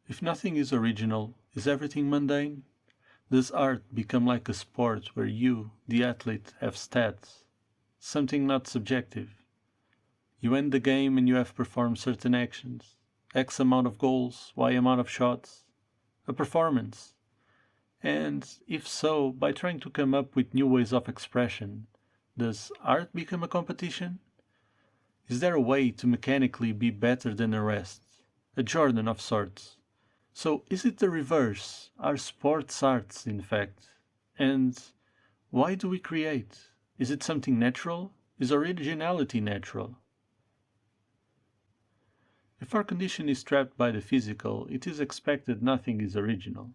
If nothing is original, is everything mundane? Does art become like a sport where you, the athlete, have stats? Something not subjective. You end the game and you have performed certain actions. X amount of goals, Y amount of shots. A performance. And if so, by trying to come up with new ways of expression, does art become a competition? Is there a way to mechanically be better than the rest? A Jordan of sorts. So is it the reverse? Are sports arts, in fact? And why do we create? Is it something natural? Is originality natural? If our condition is trapped by the physical, it is expected nothing is original.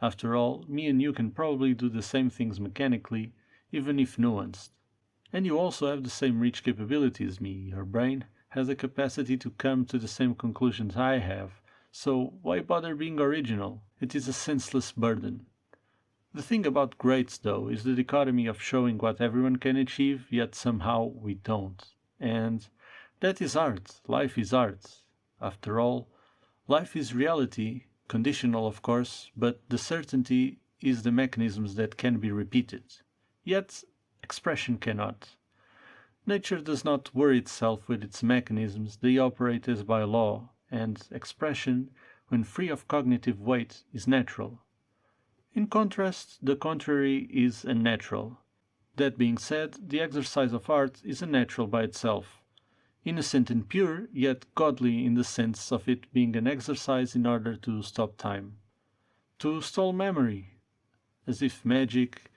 After all, me and you can probably do the same things mechanically, even if nuanced. And you also have the same rich capability as me. Your brain has the capacity to come to the same conclusions I have, so why bother being original? It is a senseless burden. The thing about greats, though, is the dichotomy of showing what everyone can achieve, yet somehow we don't. And that is art. Life is art. After all, life is reality, conditional of course, but the certainty is the mechanisms that can be repeated. Yet, expression cannot. Nature does not worry itself with its mechanisms, they operate as by law, and expression, when free of cognitive weight, is natural. In contrast, the contrary is unnatural. That being said, the exercise of art is unnatural by itself, innocent and pure, yet godly in the sense of it being an exercise in order to stop time, to stall memory, as if magic,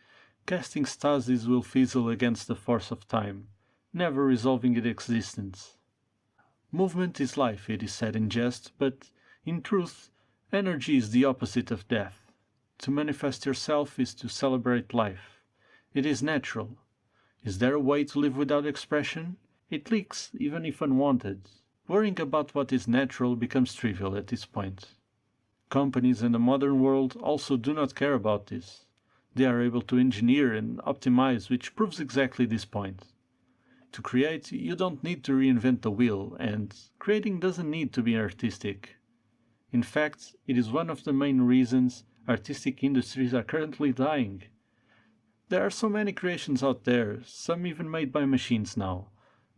casting stasis will fizzle against the force of time, never resolving its existence. Movement is life, it is said in jest, but in truth, energy is the opposite of death. To manifest yourself is to celebrate life. It is natural. Is there a way to live without expression? It leaks, even if unwanted. Worrying about what is natural becomes trivial at this point. Companies in the modern world also do not care about this. They are able to engineer and optimize, which proves exactly this point. To create, you don't need to reinvent the wheel, and creating doesn't need to be artistic. In fact, it is one of the main reasons artistic industries are currently dying. There are so many creations out there, some even made by machines now,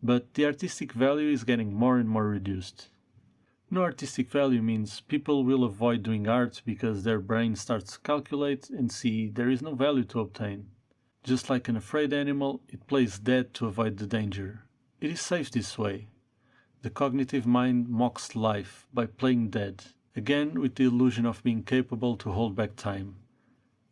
but the artistic value is getting more and more reduced. No artistic value means people will avoid doing art because their brain starts to calculate and see there is no value to obtain. Just like an afraid animal, it plays dead to avoid the danger. It is safe this way. The cognitive mind mocks life by playing dead, again with the illusion of being capable to hold back time.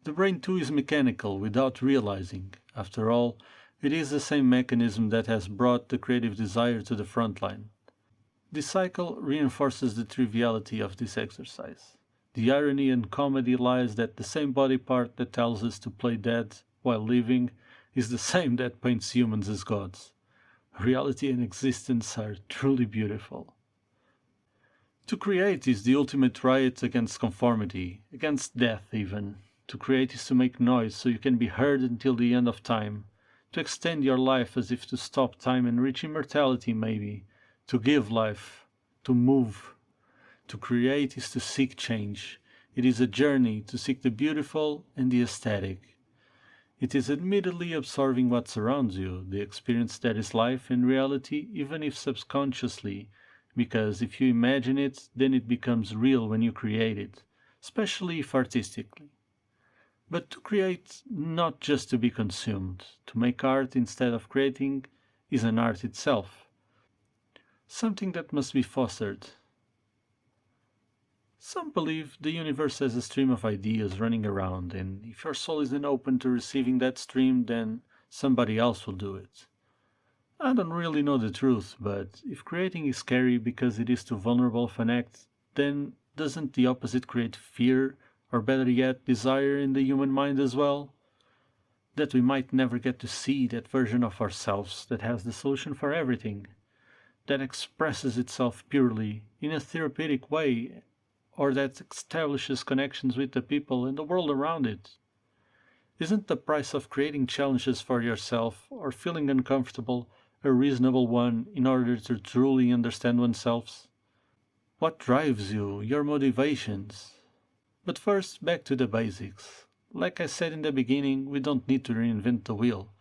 The brain too is mechanical without realizing. After all, it is the same mechanism that has brought the creative desire to the front line. This cycle reinforces the triviality of this exercise. The irony and comedy lies that the same body part that tells us to play dead while living is the same that paints humans as gods. Reality and existence are truly beautiful. To create is the ultimate riot against conformity, against death even. To create is to make noise so you can be heard until the end of time, to extend your life as if to stop time and reach immortality maybe, to give life, to move. To create is to seek change. It is a journey to seek the beautiful and the aesthetic. It is admittedly absorbing what surrounds you, the experience that is life and reality, even if subconsciously, because if you imagine it, then it becomes real when you create it, especially if artistically. But to create, not just to be consumed, to make art instead of creating, is an art itself, something that must be fostered. Some believe the universe has a stream of ideas running around, and if your soul isn't open to receiving that stream, then somebody else will do it. I don't really know the truth, but if creating is scary because it is too vulnerable of an act, then doesn't the opposite create fear, or better yet, desire in the human mind as well? That we might never get to see that version of ourselves that has the solution for everything, that expresses itself purely, in a therapeutic way, or that establishes connections with the people and the world around it. Isn't the price of creating challenges for yourself, or feeling uncomfortable, a reasonable one in order to truly understand oneself? What drives you, your motivations. But first, back to the basics. Like I said in the beginning, we don't need to reinvent the wheel.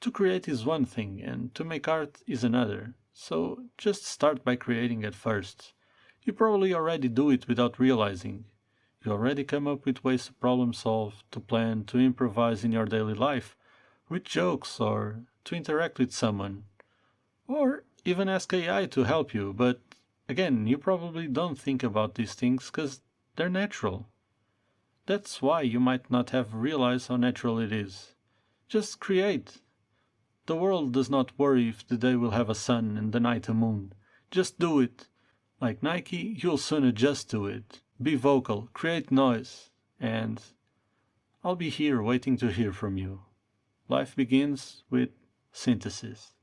To create is one thing, and to make art is another. So just start by creating at first. You probably already do it without realizing. You already come up with ways to problem solve, to plan, to improvise in your daily life, with jokes, or to interact with someone. Or even ask AI to help you, but again, you probably don't think about these things because they're natural. That's why you might not have realized how natural it is. Just create. The world does not worry if the day will have a sun and the night a moon. Just do it. Like Nike, you'll soon adjust to it. Be vocal, create noise, and I'll be here waiting to hear from you. Life begins with synthesis.